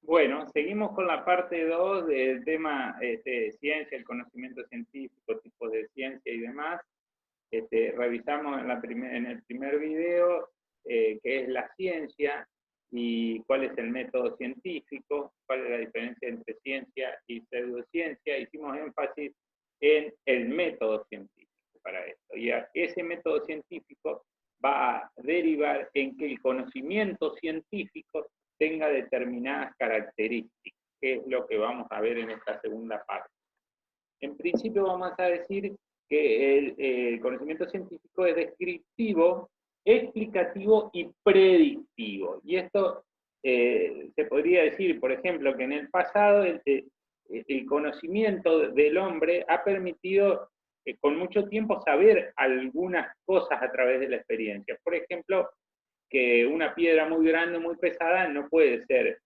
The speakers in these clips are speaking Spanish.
Bueno, seguimos con la parte 2 del tema ciencia, el conocimiento científico, tipos de ciencia y demás. Revisamos en el primer video qué es la ciencia y cuál es el método científico, cuál es la diferencia entre ciencia y pseudociencia. Hicimos énfasis en el método científico para esto. Y ese método científico va a derivar en que el conocimiento científico tenga determinadas características, que es lo que vamos a ver en esta segunda parte. En principio vamos a decir que el conocimiento científico es descriptivo, explicativo y predictivo. Y esto se podría decir, por ejemplo, que en el pasado el conocimiento del hombre ha permitido con mucho tiempo saber algunas cosas a través de la experiencia. Por ejemplo, que una piedra muy grande, muy pesada, no puede ser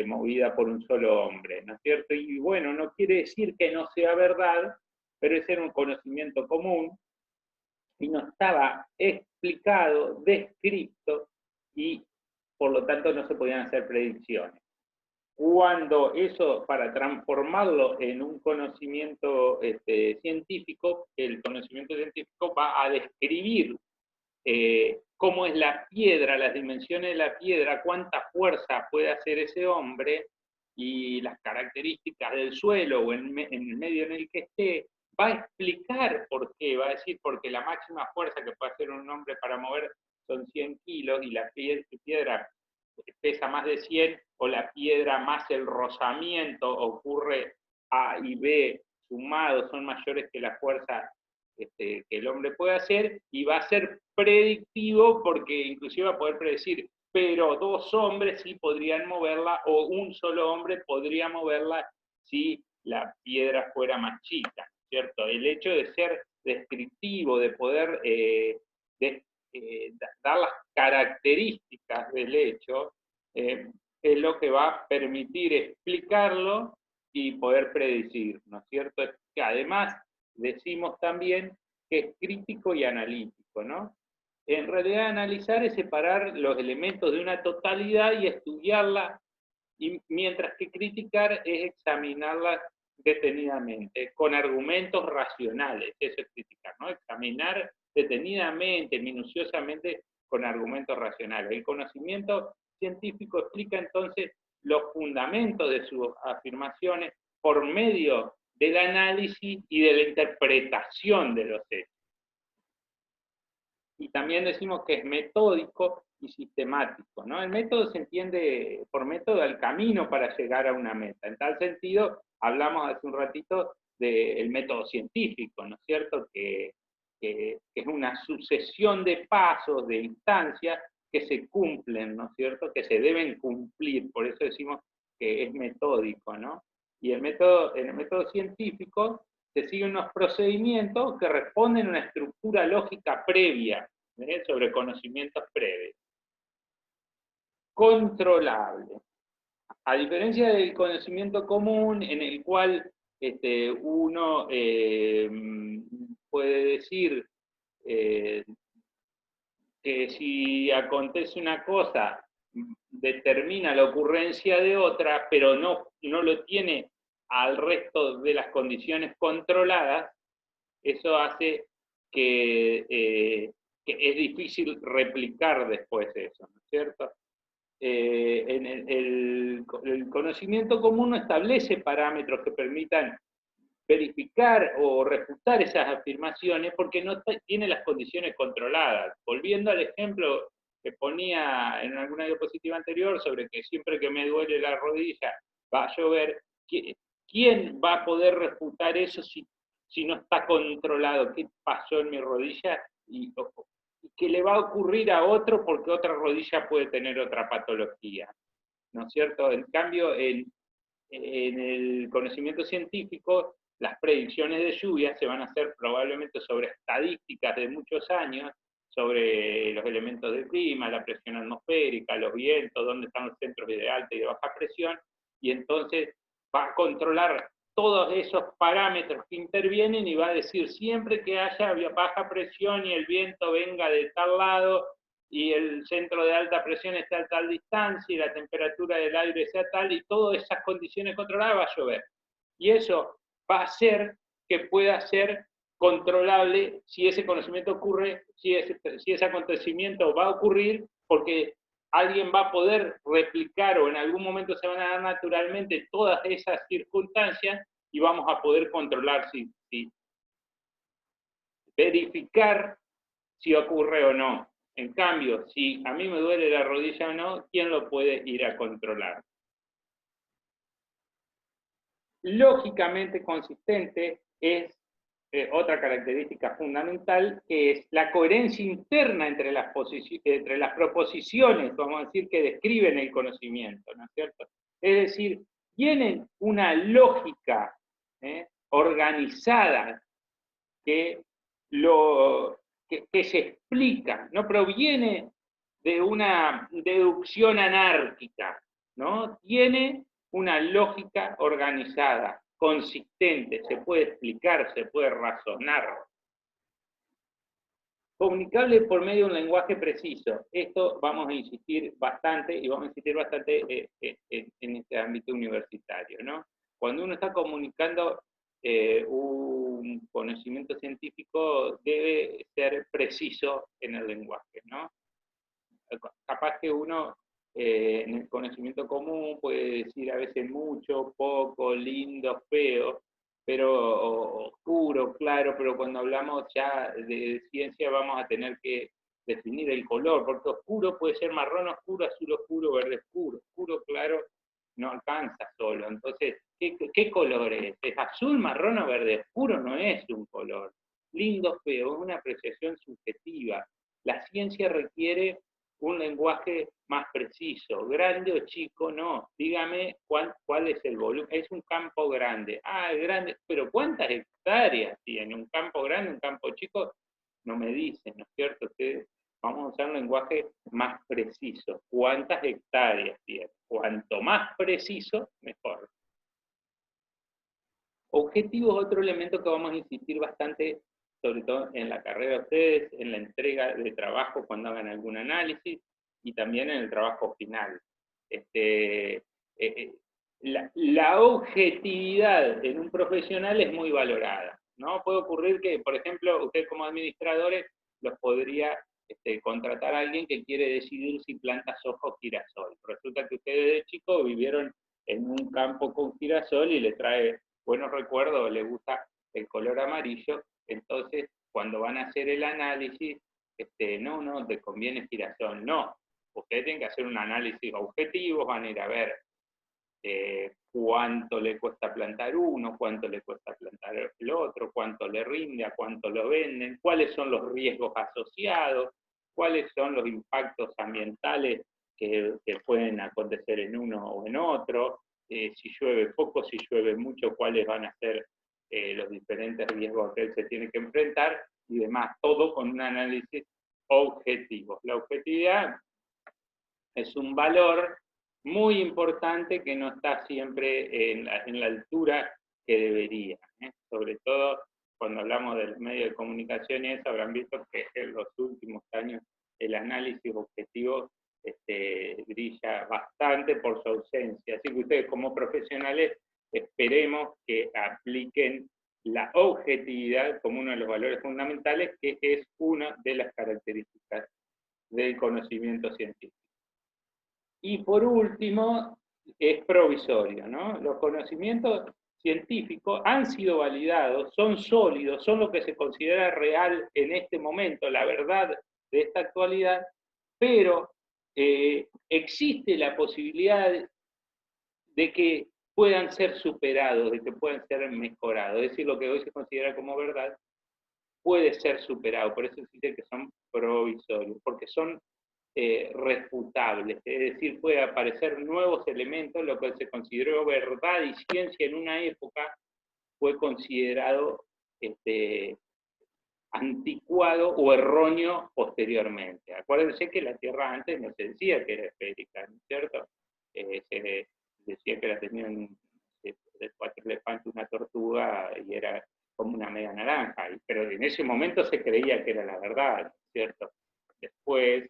movida por un solo hombre, ¿no es cierto? Y bueno, no quiere decir que no sea verdad, pero ese era un conocimiento común y no estaba explicado, descrito, y por lo tanto no se podían hacer predicciones. Cuando eso, para transformarlo en un conocimiento científico, el conocimiento científico va a describir cómo es la piedra, las dimensiones de la piedra, cuánta fuerza puede hacer ese hombre y las características del suelo o en el medio en el que esté, va a explicar por qué, va a decir porque la máxima fuerza que puede hacer un hombre para mover son 100 kilos y la piedra pesa más de 100, o la piedra más el rozamiento ocurre A y B sumados son mayores que la fuerza que el hombre puede hacer, y va a ser predictivo porque inclusive va a poder predecir, pero dos hombres sí podrían moverla o un solo hombre podría moverla si la piedra fuera más chica, ¿cierto? El hecho de ser descriptivo, de poder dar las características del hecho, es lo que va a permitir explicarlo y poder predecir, ¿no es cierto? Que además decimos también que es crítico y analítico, ¿no? En realidad analizar es separar los elementos de una totalidad y estudiarla, y mientras que criticar es examinarla detenidamente, con argumentos racionales, eso es criticar, ¿no? Examinar detenidamente, minuciosamente, con argumentos racionales. El conocimiento científico explica entonces los fundamentos de sus afirmaciones por medio del análisis y de la interpretación de los hechos. Y también decimos que es metódico y sistemático, ¿no? El método se entiende por método al camino para llegar a una meta. En tal sentido, hablamos hace un ratito del método científico, ¿no es cierto? Que es una sucesión de pasos, de instancias que se cumplen, ¿no es cierto? Que se deben cumplir, por eso decimos que es metódico, ¿no? Y en el método científico se siguen unos procedimientos que responden a una estructura lógica previa, sobre conocimientos previos. Controlable. A diferencia del conocimiento común, en el cual uno puede decir que si acontece una cosa, determina la ocurrencia de otra, pero no lo tiene al resto de las condiciones controladas, eso hace que es difícil replicar después eso, ¿no es cierto? En el conocimiento común no establece parámetros que permitan verificar o refutar esas afirmaciones porque no tiene las condiciones controladas. Volviendo al ejemplo que ponía en alguna diapositiva anterior sobre que siempre que me duele la rodilla va a llover, ¿quién va a poder refutar eso si no está controlado? ¿Qué pasó en mi rodilla? Y qué le va a ocurrir a otro porque otra rodilla puede tener otra patología, ¿no es cierto? En cambio, en el conocimiento científico, las predicciones de lluvia se van a hacer probablemente sobre estadísticas de muchos años, sobre los elementos del clima, la presión atmosférica, los vientos, dónde están los centros de alta y de baja presión, y entonces va a controlar todos esos parámetros que intervienen y va a decir siempre que haya baja presión y el viento venga de tal lado, y el centro de alta presión está a tal distancia, y la temperatura del aire sea tal, y todas esas condiciones controladas va a llover. Y eso va a hacer que pueda ser controlable si ese conocimiento ocurre, si ese acontecimiento va a ocurrir, porque alguien va a poder replicar o en algún momento se van a dar naturalmente todas esas circunstancias y vamos a poder controlar verificar si ocurre o no. En cambio, si a mí me duele la rodilla o no, ¿quién lo puede ir a controlar? Lógicamente consistente es otra característica fundamental, que es la coherencia interna entre las proposiciones, vamos a decir, que describen el conocimiento, ¿no es cierto? Es decir, tienen una lógica organizada que se explica, no proviene de una deducción anárquica, ¿no? Tiene una lógica organizada, consistente, se puede explicar, se puede razonar. Comunicable por medio de un lenguaje preciso. Esto vamos a insistir bastante, y vamos a insistir bastante en este ámbito universitario, ¿no? Cuando uno está comunicando un conocimiento científico, debe ser preciso en el lenguaje, ¿no? Capaz que uno en el conocimiento común puede decir a veces mucho, poco, lindo, feo, pero oscuro, claro, pero cuando hablamos ya de ciencia vamos a tener que definir el color, porque oscuro puede ser marrón oscuro, azul oscuro, verde oscuro, oscuro claro no alcanza solo. Entonces, ¿qué color es? ¿Es azul, marrón o verde oscuro? No es un color. Lindo, feo, es una apreciación subjetiva. La ciencia requiere un lenguaje más preciso, grande o chico, no. Dígame cuál es el volumen. Es un campo grande. Ah, es grande, pero ¿cuántas hectáreas tiene? Un campo grande, un campo chico, no me dicen, ¿no es cierto? Ustedes, vamos a usar un lenguaje más preciso. ¿Cuántas hectáreas tiene? Cuanto más preciso, mejor. Objetivo es otro elemento que vamos a insistir bastante, sobre todo en la carrera de ustedes, en la entrega de trabajo cuando hagan algún análisis, y también en el trabajo final. La objetividad en un profesional es muy valorada, ¿no? Puede ocurrir que, por ejemplo, ustedes como administradores los podría contratar a alguien que quiere decidir si planta soja o girasol. Resulta que ustedes de chicos vivieron en un campo con girasol y le trae buenos recuerdos, le gusta el color amarillo, entonces cuando van a hacer el análisis, no, te conviene girasol, no. Ustedes tienen que hacer un análisis objetivo, van a ir a ver cuánto le cuesta plantar uno, cuánto le cuesta plantar el otro, cuánto le rinde, a cuánto lo venden, cuáles son los riesgos asociados, cuáles son los impactos ambientales que pueden acontecer en uno o en otro, si llueve poco, si llueve mucho, cuáles van a ser los diferentes riesgos que él se tiene que enfrentar y demás, todo con un análisis objetivo. La objetividad es un valor muy importante que no está siempre en la altura que debería, sobre todo cuando hablamos de los medios de comunicación, y eso habrán visto que en los últimos años el análisis objetivo brilla bastante por su ausencia. Así que ustedes como profesionales esperemos que apliquen la objetividad como uno de los valores fundamentales, que es una de las características del conocimiento científico. Y por último, es provisorio, ¿no? Los conocimientos científicos han sido validados, son sólidos, son lo que se considera real en este momento, la verdad de esta actualidad, pero existe la posibilidad de que puedan ser superados, de que puedan ser mejorados. Es decir, lo que hoy se considera como verdad puede ser superado, por eso se dice que son provisorios, porque son refutables, es decir, puede aparecer nuevos elementos. Lo que se consideró verdad y ciencia en una época fue considerado anticuado o erróneo posteriormente. Acuérdense que la Tierra antes no se decía que era esférica, ¿no es cierto? Se decía que la tenían de 4 elefantes una tortuga y era como una media naranja, pero en ese momento se creía que era la verdad, ¿no es cierto? Después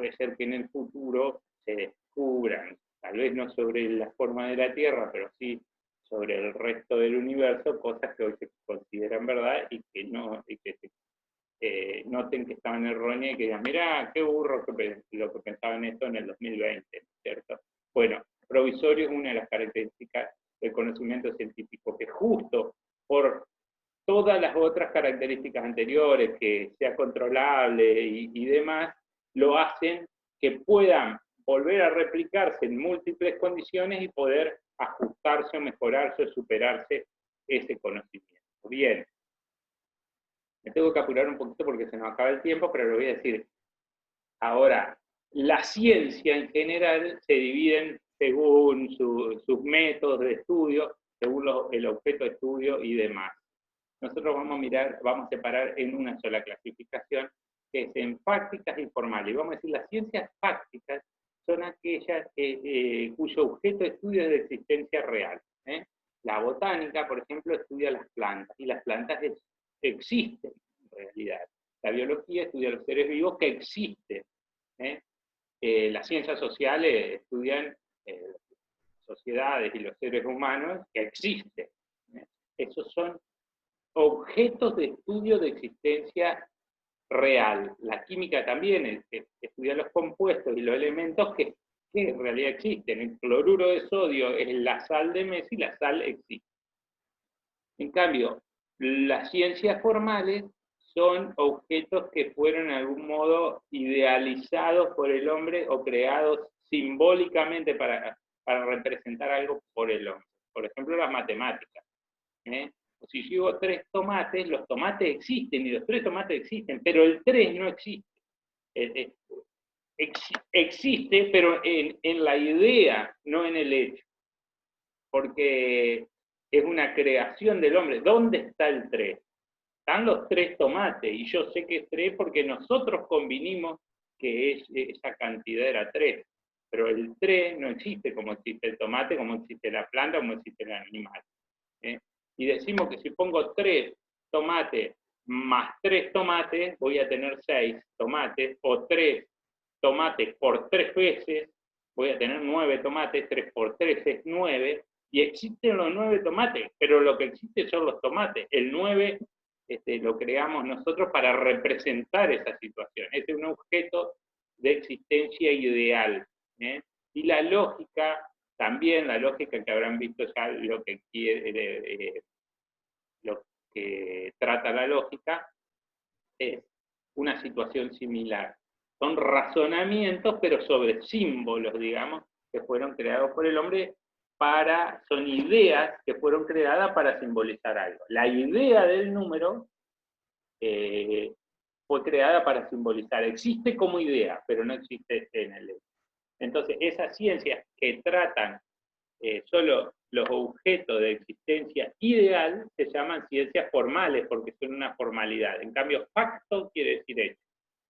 puede ser que en el futuro se descubran, tal vez no sobre la forma de la Tierra, pero sí sobre el resto del universo, cosas que hoy se consideran verdad y que no, y que se noten que estaban erróneas y que digan, mirá, qué burro lo que pensaban esto en el 2020, ¿cierto? Bueno, provisorio es una de las características del conocimiento científico, que justo por todas las otras características anteriores, que sea controlable y demás, lo hacen que puedan volver a replicarse en múltiples condiciones y poder ajustarse o mejorarse o superarse ese conocimiento. Bien, me tengo que apurar un poquito porque se nos acaba el tiempo, pero lo voy a decir. Ahora, la ciencia en general se divide según sus métodos de estudio, según el objeto de estudio y demás. Nosotros vamos a separar en una sola clasificación, que es en fácticas y formales. Y vamos a decir, las ciencias fácticas son aquellas cuyo objeto de estudio es de existencia real. La botánica, por ejemplo, estudia las plantas, y las plantas existen en realidad. La biología estudia los seres vivos que existen. Las ciencias sociales estudian sociedades y los seres humanos que existen. Esos son objetos de estudio de existencia real. La química también estudia los compuestos y los elementos que en realidad existen. El cloruro de sodio es la sal de mesa y la sal existe. En cambio, las ciencias formales son objetos que fueron de algún modo idealizados por el hombre o creados simbólicamente para representar algo por el hombre. Por ejemplo, las matemáticas. Si yo digo 3 tomates, los tomates existen y los 3 tomates existen, pero el 3 no existe. Existe, pero en la idea, no en el hecho. Porque es una creación del hombre. ¿Dónde está el 3? Están los 3 tomates, y yo sé que es 3 porque nosotros convinimos que esa cantidad era 3. Pero el 3 no existe como existe el tomate, como existe la planta, como existe el animal. Y decimos que si pongo 3 tomates más 3 tomates, voy a tener 6 tomates, o 3 tomates por 3 veces, voy a tener 9 tomates, 3 por 3 es 9, y existen los 9 tomates, pero lo que existe son los tomates. El 9 lo creamos nosotros para representar esa situación. Es un objeto de existencia ideal. Y la lógica, también la lógica que habrán visto ya lo que trata la lógica, es una situación similar. Son razonamientos, pero sobre símbolos, digamos, que fueron creados por el hombre son ideas que fueron creadas para simbolizar algo. La idea del número fue creada para simbolizar, existe como idea, pero no existe en el hecho. Entonces, esas ciencias que tratan solo los objetos de existencia ideal se llaman ciencias formales, porque son una formalidad. En cambio, facto quiere decir hecho.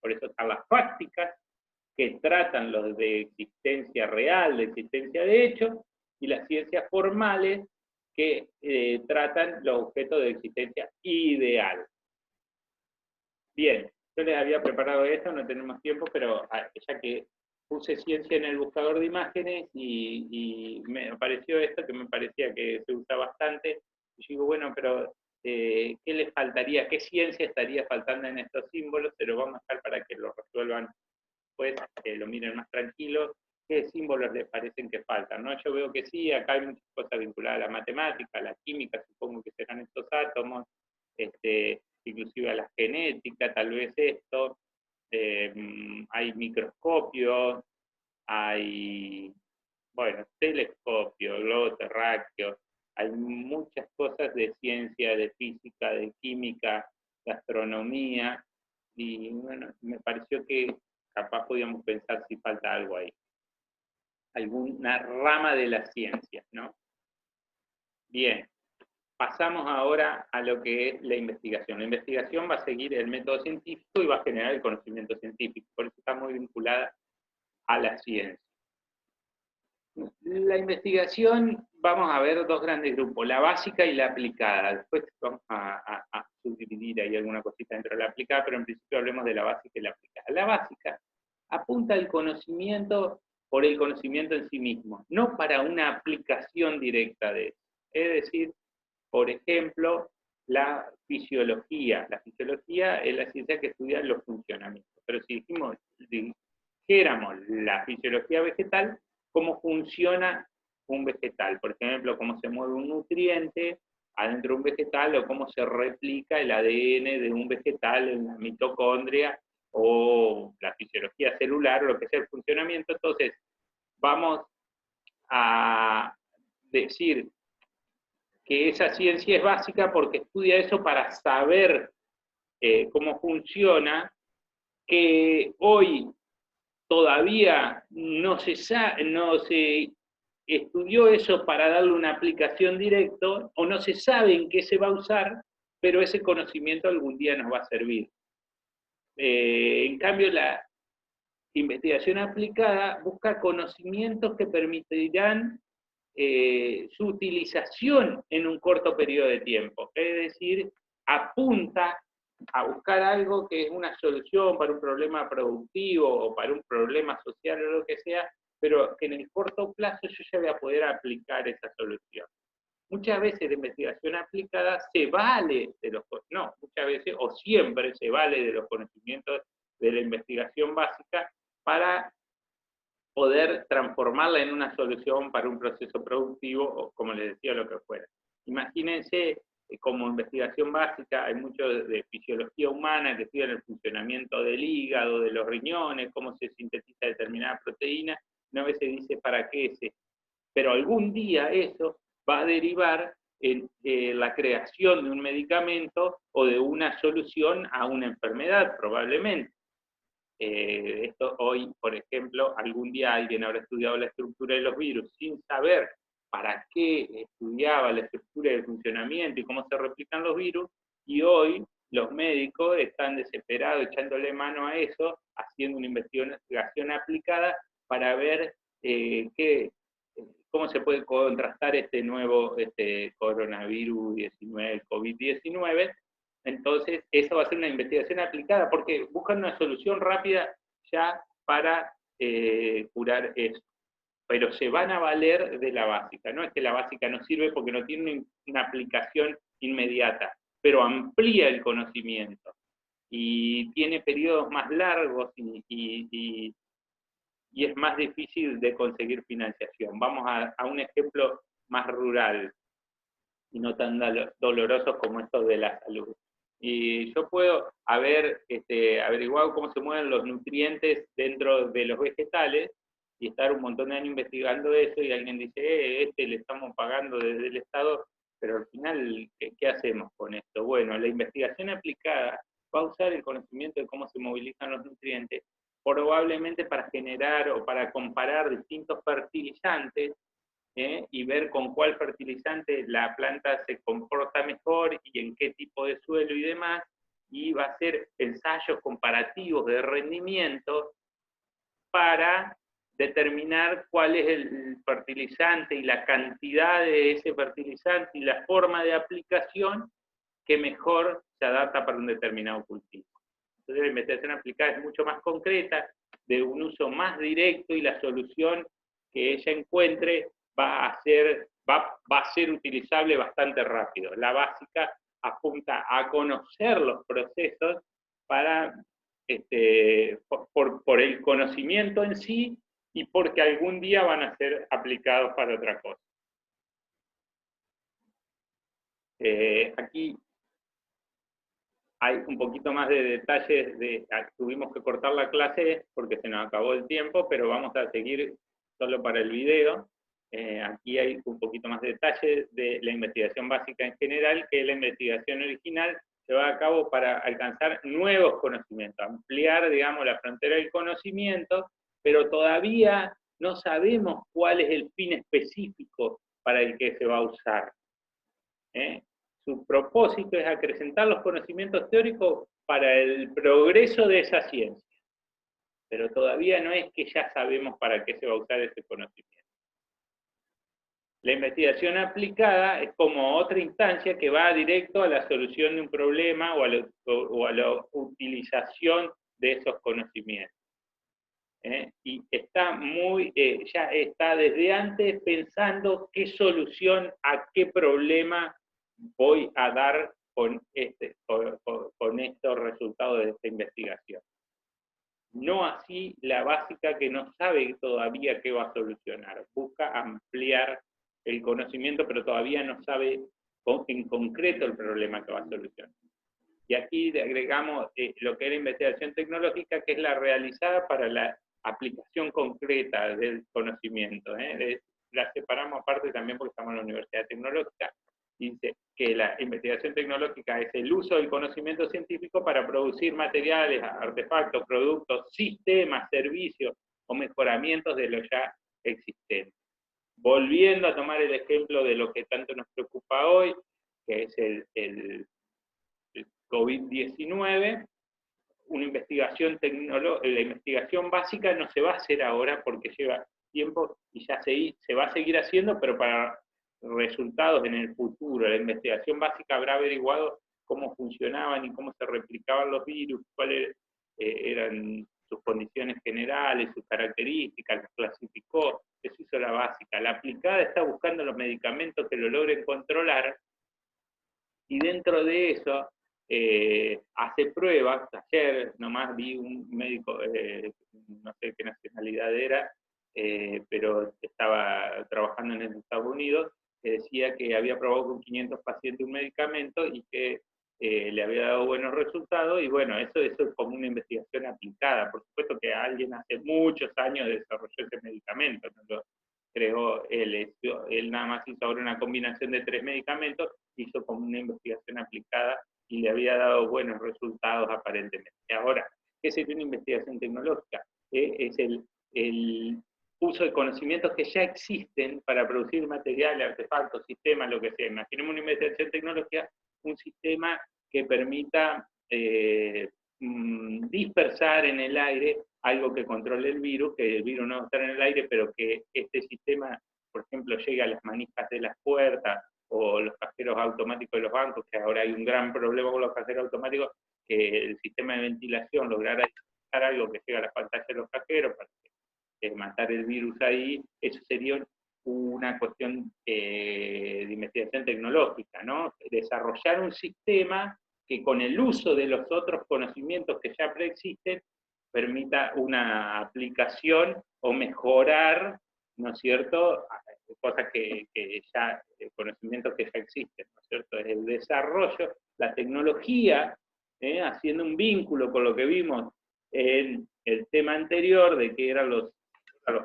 Por eso están las fácticas, que tratan los de existencia real, de existencia de hecho, y las ciencias formales, que tratan los objetos de existencia ideal. Bien, yo les había preparado esto, no tenemos tiempo, pero ya que puse ciencia en el buscador de imágenes y me apareció esto que me parecía que se usa bastante, y yo digo, bueno, pero ¿qué les faltaría? ¿Qué ciencia estaría faltando en estos símbolos? Se lo vamos a dejar para que lo resuelvan después, que lo miren más tranquilos. ¿Qué símbolos les parecen que faltan? ¿No? Yo veo que sí, acá hay muchas cosas vinculadas a la matemática, a la química, supongo que serán estos átomos, inclusive a la genética, tal vez esto. Hay microscopios, hay, bueno, telescopios, globos terráqueos, hay muchas cosas de ciencia, de física, de química, de astronomía, y bueno, me pareció que capaz podíamos pensar si falta algo ahí. Alguna rama de la ciencia, ¿no? Bien. Pasamos ahora a lo que es la investigación. La investigación va a seguir el método científico y va a generar el conocimiento científico, por eso está muy vinculada a la ciencia. La investigación, vamos a ver dos grandes grupos, la básica y la aplicada. Después vamos a subdividir ahí alguna cosita dentro de la aplicada, pero en principio hablemos de la básica y la aplicada. La básica apunta al conocimiento por el conocimiento en sí mismo, no para una aplicación directa de eso. Es decir, por ejemplo, la fisiología. La fisiología es la ciencia que estudia los funcionamientos. Pero si dijéramos la fisiología vegetal, cómo funciona un vegetal. Por ejemplo, cómo se mueve un nutriente adentro de un vegetal o cómo se replica el ADN de un vegetal en la mitocondria o la fisiología celular o lo que sea el funcionamiento. Entonces, vamos a decir que esa ciencia es básica porque estudia eso para saber cómo funciona, que hoy todavía no se estudió eso para darle una aplicación directa, o no se sabe en qué se va a usar, pero ese conocimiento algún día nos va a servir. En cambio, la investigación aplicada busca conocimientos que permitirán su utilización en un corto periodo de tiempo. Es decir, apunta a buscar algo que es una solución para un problema productivo o para un problema social o lo que sea, pero que en el corto plazo yo ya voy a poder aplicar esa solución. Muchas veces la investigación aplicada se vale de los, no, muchas veces o siempre se vale de los conocimientos de la investigación básica para poder transformarla en una solución para un proceso productivo o, como les decía, lo que fuera. Imagínense, como investigación básica, hay mucho de fisiología humana que estudian el funcionamiento del hígado, de los riñones, cómo se sintetiza determinada proteína. Una vez se dice para qué es esto. Pero algún día eso va a derivar en la creación de un medicamento o de una solución a una enfermedad, probablemente. Esto hoy, por ejemplo, algún día alguien habrá estudiado la estructura de los virus sin saber para qué estudiaba la estructura y el funcionamiento y cómo se replican los virus, y hoy los médicos están desesperados echándole mano a eso, haciendo una investigación aplicada para ver cómo se puede contrastar este nuevo coronavirus 19, el COVID-19. Entonces, eso va a ser una investigación aplicada, porque buscan una solución rápida ya para curar eso. Pero se van a valer de la básica. No es que la básica no sirve porque no tiene una aplicación inmediata, pero amplía el conocimiento y tiene periodos más largos y es más difícil de conseguir financiación. Vamos a un ejemplo más rural y no tan doloroso como esto de la salud. Y yo puedo haber averiguado cómo se mueven los nutrientes dentro de los vegetales y estar un montón de años investigando eso, y alguien dice, le estamos pagando desde el Estado, pero al final, ¿qué hacemos con esto? Bueno, la investigación aplicada va a usar el conocimiento de cómo se movilizan los nutrientes, probablemente para generar o para comparar distintos fertilizantes, y ver con cuál fertilizante la planta se comporta mejor y en qué tipo de suelo y demás, y va a hacer ensayos comparativos de rendimiento para determinar cuál es el fertilizante y la cantidad de ese fertilizante y la forma de aplicación que mejor se adapta para un determinado cultivo. Entonces la investigación aplicada es mucho más concreta, de un uso más directo, y la solución que ella encuentre va a ser utilizable bastante rápido. La básica apunta a conocer los procesos para, por el conocimiento en sí y porque algún día van a ser aplicados para otra cosa. Aquí hay un poquito más de detalles, tuvimos que cortar la clase porque se nos acabó el tiempo, pero vamos a seguir solo para el video. Aquí hay un poquito más de detalles de la investigación básica en general, que la investigación original se va a cabo para alcanzar nuevos conocimientos, ampliar, digamos, la frontera del conocimiento, pero todavía no sabemos cuál es el fin específico para el que se va a usar. Su propósito es acrecentar los conocimientos teóricos para el progreso de esa ciencia, pero todavía no es que ya sabemos para qué se va a usar ese conocimiento. La investigación aplicada es como otra instancia que va directo a la solución de un problema o a la utilización de esos conocimientos. Y está ya está desde antes pensando qué solución a qué problema voy a dar con estos resultados de esta investigación. No así la básica, que no sabe todavía qué va a solucionar. Busca ampliar el conocimiento, pero todavía no sabe en concreto el problema que va a solucionar. Y aquí le agregamos lo que es la investigación tecnológica, que es la realizada para la aplicación concreta del conocimiento. La separamos aparte también porque estamos en la Universidad Tecnológica. Dice que la investigación tecnológica es el uso del conocimiento científico para producir materiales, artefactos, productos, sistemas, servicios o mejoramientos de lo ya existente. Volviendo a tomar el ejemplo de lo que tanto nos preocupa hoy, que es el COVID-19, la investigación básica no se va a hacer ahora porque lleva tiempo y ya se va a seguir haciendo, pero para resultados en el futuro. La investigación básica habrá averiguado cómo funcionaban y cómo se replicaban los virus, cuáles eran sus condiciones generales, sus características, las clasificó. Eso hizo la básica. La aplicada está buscando los medicamentos que lo logren controlar, y dentro de eso hace pruebas. Ayer nomás vi un médico, no sé qué nacionalidad era, pero estaba trabajando en Estados Unidos, que decía que había probado con 500 pacientes un medicamento y que le había dado buenos resultados. Y bueno, eso es como una investigación aplicada. Por supuesto que alguien hace muchos años desarrolló ese medicamento, no lo creó él. Él nada más hizo ahora una combinación de 3 medicamentos, hizo como una investigación aplicada y le había dado buenos resultados aparentemente. Ahora, ¿qué sería una investigación tecnológica? Es el uso de conocimientos que ya existen para producir materiales, artefactos, sistemas, lo que sea. Imaginemos una investigación tecnológica, un sistema que permita dispersar en el aire algo que controle el virus, que el virus no va a estar en el aire, pero que este sistema, por ejemplo, llegue a las manijas de las puertas o los cajeros automáticos de los bancos, que ahora hay un gran problema con los cajeros automáticos, que el sistema de ventilación lograra dispersar algo que llega a las pantallas de los cajeros para matar el virus ahí. Eso sería una cuestión de investigación tecnológica, ¿no? Desarrollar un sistema que con el uso de los otros conocimientos que ya preexisten permita una aplicación o mejorar, ¿no es cierto?, cosas que ya, conocimientos que ya existen, ¿no es cierto? Es el desarrollo, la tecnología, haciendo un vínculo con lo que vimos en el tema anterior, de que eran los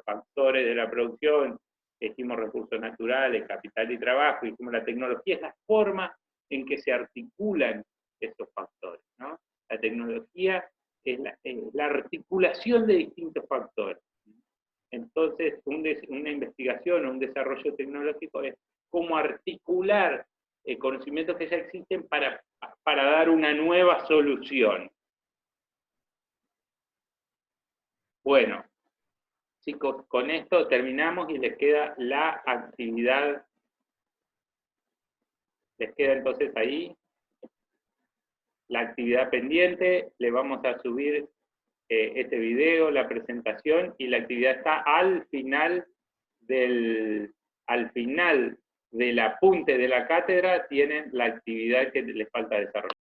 factores de la producción, dijimos recursos naturales, capital y trabajo, dijimos la tecnología es la forma en que se articulan esos factores, ¿no? La tecnología es la articulación de distintos factores. Entonces, una investigación o un desarrollo tecnológico es cómo articular conocimientos que ya existen para dar una nueva solución. Bueno, chicos, con esto terminamos y les queda la actividad. Les queda entonces ahí la actividad pendiente. Le vamos a subir este video, la presentación, y la actividad está al final del apunte de la cátedra. Tienen la actividad que les falta desarrollar.